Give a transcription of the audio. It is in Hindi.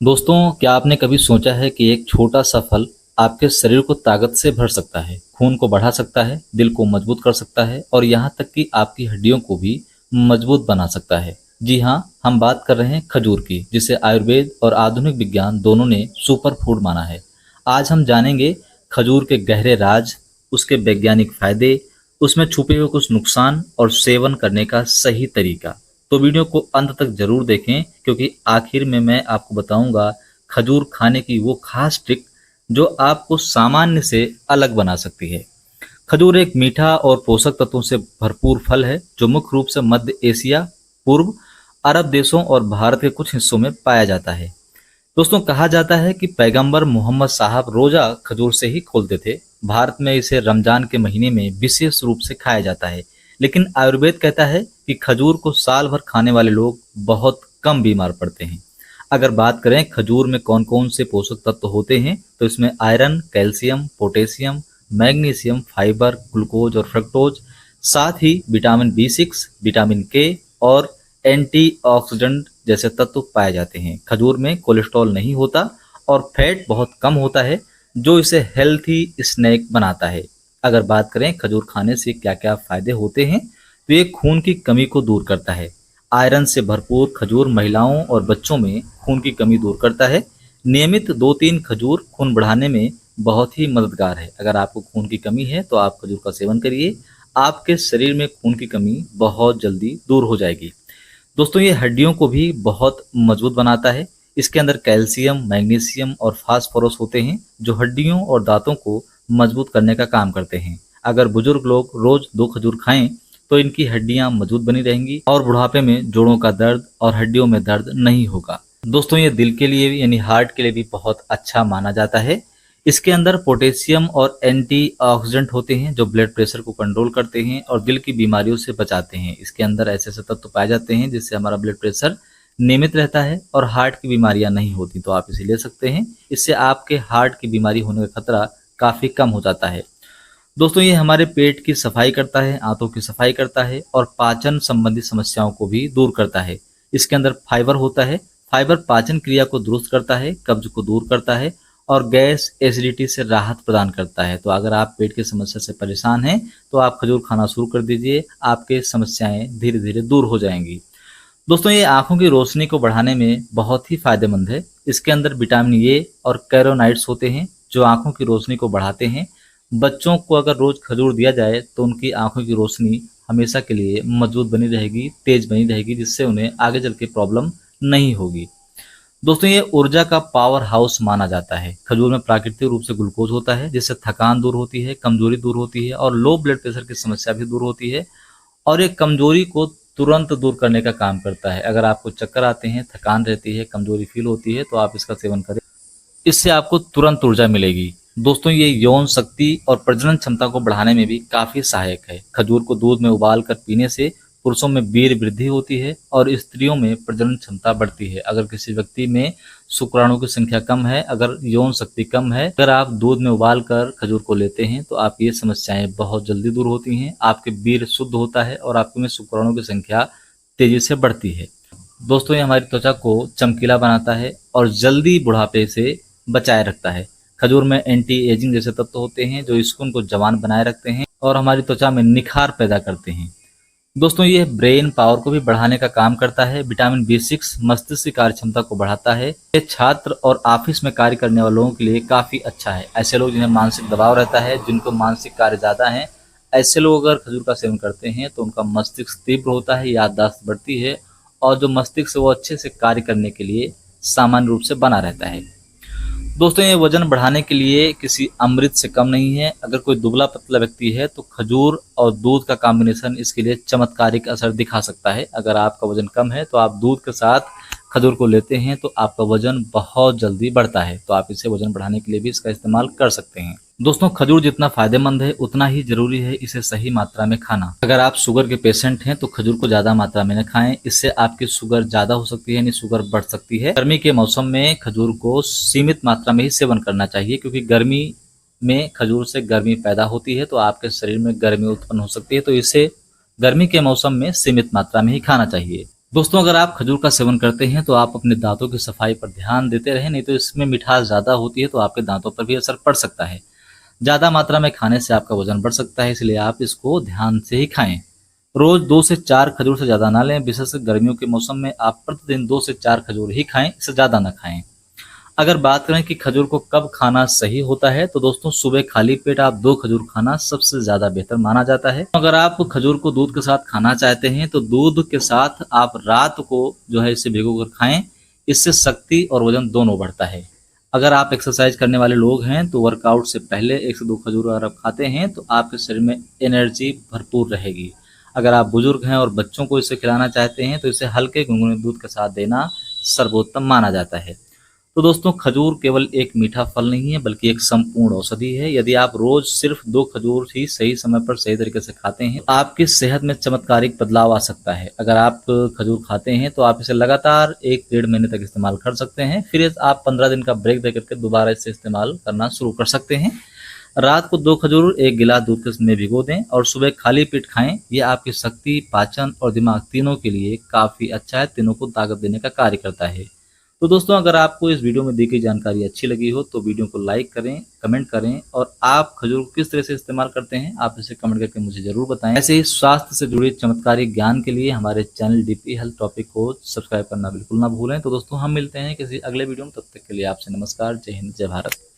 दोस्तों, क्या आपने कभी सोचा है कि एक छोटा सा फल आपके शरीर को ताकत से भर सकता है, खून को बढ़ा सकता है, दिल को मजबूत कर सकता है और यहाँ तक कि आपकी हड्डियों को भी मजबूत बना सकता है। जी हाँ, हम बात कर रहे हैं खजूर की, जिसे आयुर्वेद और आधुनिक विज्ञान दोनों ने सुपर फूड माना है। आज हम जानेंगे खजूर के गहरे राज, उसके वैज्ञानिक फायदे, उसमें छुपे हुए कुछ नुकसान और सेवन करने का सही तरीका। तो वीडियो को अंत तक जरूर देखें, क्योंकि आखिर में मैं आपको बताऊंगा खजूर खाने की वो खास ट्रिक जो आपको सामान्य से अलग बना सकती है। खजूर एक मीठा और पोषक तत्वों से भरपूर फल है जो मुख्य रूप से मध्य एशिया, पूर्व अरब देशों और भारत के कुछ हिस्सों में पाया जाता है। दोस्तों, कहा जाता है कि पैगंबर मोहम्मद साहब रोजा खजूर से ही खोलते थे। भारत में इसे रमजान के महीने में विशेष रूप से खाया जाता है, लेकिन आयुर्वेद कहता है कि खजूर को साल भर खाने वाले लोग बहुत कम बीमार पड़ते हैं। अगर बात करें खजूर में कौन कौन से पोषक तत्व होते हैं, तो इसमें iron, calcium, potassium, magnesium, fibre, glucose और फ्रक्टोज, साथ ही विटामिन B6, विटामिन के और एंटीऑक्सीडेंट जैसे तत्व पाए जाते हैं। खजूर में कोलेस्ट्रॉल नहीं होता और फैट बहुत कम होता है, जो इसे हेल्थी स्नैक बनाता है। अगर बात करें खजूर खाने से क्या क्या फायदे होते हैं, तो ये खून की कमी को दूर करता है। आयरन से भरपूर खजूर महिलाओं और बच्चों में खून की कमी दूर करता है। नियमित 2-3 खजूर खून बढ़ाने में बहुत ही मददगार है। अगर आपको खून की कमी है तो आप खजूर का सेवन करिए, आपके शरीर में खून की कमी बहुत जल्दी दूर हो जाएगी। दोस्तों, ये हड्डियों को भी बहुत मजबूत बनाता है। इसके अंदर कैल्शियम, मैग्नीशियम और फास्फोरस होते हैं जो हड्डियों और दांतों को मजबूत करने का काम करते हैं। अगर बुजुर्ग लोग रोज 2 खजूर खाएं तो इनकी हड्डियां मजबूत बनी रहेंगी और बुढ़ापे में जोड़ों का दर्द और हड्डियों में दर्द नहीं होगा। दोस्तों, ये दिल के लिए भी यानी हार्ट के लिए भी बहुत अच्छा माना जाता है। इसके अंदर पोटेशियम और एंटीऑक्सीडेंट होते हैं जो ब्लड प्रेशर को कंट्रोल करते हैं और दिल की बीमारियों से बचाते हैं। इसके अंदर ऐसे ऐसे तत्व पाए जाते हैं जिससे हमारा ब्लड प्रेशर नियमित रहता है और हार्ट की बीमारियां नहीं होती, तो आप इसे ले सकते हैं। इससे आपके हार्ट की बीमारी होने का खतरा काफी कम हो जाता है। दोस्तों, ये हमारे पेट की सफाई करता है, आंतों की सफाई करता है और पाचन संबंधी समस्याओं को भी दूर करता है। इसके अंदर फाइबर होता है। फाइबर पाचन क्रिया को दुरुस्त करता है, कब्ज को दूर करता है और गैस एसिडिटी से राहत प्रदान करता है। तो अगर आप पेट की समस्या से परेशान हैं तो आप खजूर खाना शुरू कर दीजिए, आपके समस्याएं धीरे धीरे दूर हो जाएंगी। दोस्तों, ये आंखों की रोशनी को बढ़ाने में बहुत ही फायदेमंद है। इसके अंदर विटामिन ए और कैरोनाइड्स होते हैं जो आंखों की रोशनी को बढ़ाते हैं। बच्चों को अगर रोज खजूर दिया जाए तो उनकी आंखों की रोशनी हमेशा के लिए मजबूत बनी रहेगी, तेज बनी रहेगी, जिससे उन्हें आगे चल के प्रॉब्लम नहीं होगी। दोस्तों, ये ऊर्जा का पावर हाउस माना जाता है। खजूर में प्राकृतिक रूप से ग्लूकोज होता है जिससे थकान दूर होती है, कमजोरी दूर होती है और लो ब्लड प्रेशर की समस्या भी दूर होती है और ये कमजोरी को तुरंत दूर करने का काम करता है। अगर आपको चक्कर आते हैं, थकान रहती है, कमजोरी फील होती है, तो आप इसका सेवन करें, इससे आपको तुरंत ऊर्जा मिलेगी। दोस्तों, ये यौन शक्ति और प्रजनन क्षमता को बढ़ाने में भी काफी सहायक है। खजूर को दूध में उबाल कर पीने से पुरुषों में वीर्य वृद्धि होती है और स्त्रियों में प्रजनन क्षमता बढ़ती है। अगर किसी व्यक्ति में शुक्राणु की संख्या कम है, अगर यौन शक्ति कम है, अगर आप दूध में उबाल कर खजूर को लेते हैं तो आपकी ये समस्याएं बहुत जल्दी दूर होती हैं, आपके वीर्य शुद्ध होता है और आपके में शुक्राणु की संख्या तेजी से बढ़ती है। दोस्तों, ये हमारी त्वचा को चमकीला बनाता है और जल्दी बुढ़ापे से बचाए रखता है। खजूर में एंटी एजिंग जैसे तत्व होते हैं जो स्किन को जवान बनाए रखते हैं और हमारी त्वचा में निखार पैदा करते हैं। दोस्तों, ये ब्रेन पावर को भी बढ़ाने का काम करता है। विटामिन B6 मस्तिष्क की कार्य क्षमता को बढ़ाता है। ये छात्र और ऑफिस में कार्य करने वाले लोगों के लिए काफी अच्छा है। ऐसे लोग जिन्हें मानसिक दबाव रहता है, जिनको मानसिक कार्य ज्यादा है, ऐसे लोग अगर खजूर का सेवन करते हैं तो उनका मस्तिष्क तीव्र होता है, याददाश्त बढ़ती है और जो मस्तिष्क है वो अच्छे से कार्य करने के लिए सामान्य रूप से बना रहता है। दोस्तों, ये वजन बढ़ाने के लिए किसी अमृत से कम नहीं है। अगर कोई दुबला पतला व्यक्ति है तो खजूर और दूध का कॉम्बिनेशन इसके लिए चमत्कारिक असर दिखा सकता है। अगर आपका वजन कम है तो आप दूध के साथ खजूर को लेते हैं तो आपका वजन बहुत जल्दी बढ़ता है, तो आप इसे वजन बढ़ाने के लिए भी इसका इस्तेमाल कर सकते हैं। दोस्तों, खजूर जितना फायदेमंद है उतना ही जरूरी है इसे सही मात्रा में खाना। अगर आप शुगर के पेशेंट हैं तो खजूर को ज्यादा मात्रा में न खाएं, इससे आपकी शुगर ज्यादा हो सकती है, यानी शुगर बढ़ सकती है। गर्मी के मौसम में खजूर को सीमित मात्रा में ही सेवन करना चाहिए, क्योंकि गर्मी में खजूर से गर्मी पैदा होती है तो आपके शरीर में गर्मी उत्पन्न हो सकती है, तो इसे गर्मी के मौसम में सीमित मात्रा में ही खाना चाहिए। दोस्तों, अगर आप खजूर का सेवन करते हैं तो आप अपने दांतों की सफाई पर ध्यान देते रहें, नहीं तो इसमें मिठास ज़्यादा होती है तो आपके दांतों पर भी असर पड़ सकता है। ज़्यादा मात्रा में खाने से आपका वजन बढ़ सकता है, इसलिए आप इसको ध्यान से ही खाएं। रोज 2 से 4 खजूर से ज़्यादा ना लें, विशेषकर गर्मियों के मौसम में आप प्रतिदिन 2 से 4 खजूर ही खाएं, इससे ज़्यादा ना खाएं। अगर बात करें कि खजूर को कब खाना सही होता है, तो दोस्तों सुबह खाली पेट आप 2 खजूर खाना सबसे ज़्यादा बेहतर माना जाता है। अगर आप खजूर को दूध के साथ खाना चाहते हैं, तो दूध के साथ आप रात को जो है इसे भिगोकर खाएं, इससे शक्ति और वजन दोनों बढ़ता है। अगर आप एक्सरसाइज करने वाले लोग हैं, तो वर्कआउट से पहले 1 से 2 खजूर अगर आप खाते हैं, तो आपके शरीर में एनर्जी भरपूर रहेगी। अगर आप बुजुर्ग हैं और बच्चों को इसे खिलाना चाहते हैं, तो इसे हल्के गुनगुने दूध के साथ देना सर्वोत्तम माना जाता है। तो दोस्तों, खजूर केवल एक मीठा फल नहीं है, बल्कि एक संपूर्ण औषधि है। यदि आप रोज सिर्फ 2 खजूर ही सही समय पर सही तरीके से खाते हैं, आपकी सेहत में चमत्कारिक बदलाव आ सकता है। अगर आप खजूर खाते हैं तो आप इसे लगातार 1 डेढ़ महीने तक इस्तेमाल कर सकते हैं। फिर आप 15 दिन का ब्रेक दे करके दोबारा इसे इस्तेमाल करना शुरू कर सकते हैं। रात को 2 खजूर 1 गिलास दूध में भिगो दें और सुबह खाली पेट खाएं। यह आपकी शक्ति, पाचन और दिमाग तीनों के लिए काफी अच्छा है, तीनों को ताकत देने का कार्य करता है। तो दोस्तों, अगर आपको इस वीडियो में दी गई जानकारी अच्छी लगी हो तो वीडियो को लाइक करें, कमेंट करें, और आप खजूर को किस तरह से इस्तेमाल करते हैं आप इसे कमेंट करके मुझे ज़रूर बताएं। ऐसे ही स्वास्थ्य से जुड़े चमत्कारिक ज्ञान के लिए हमारे चैनल डीपी हेल्थ टॉपिक को सब्सक्राइब करना बिल्कुल ना भूलें। तो दोस्तों, हम मिलते हैं किसी अगले वीडियो में, तब तक के लिए आपसे नमस्कार। जय हिंद, जय भारत।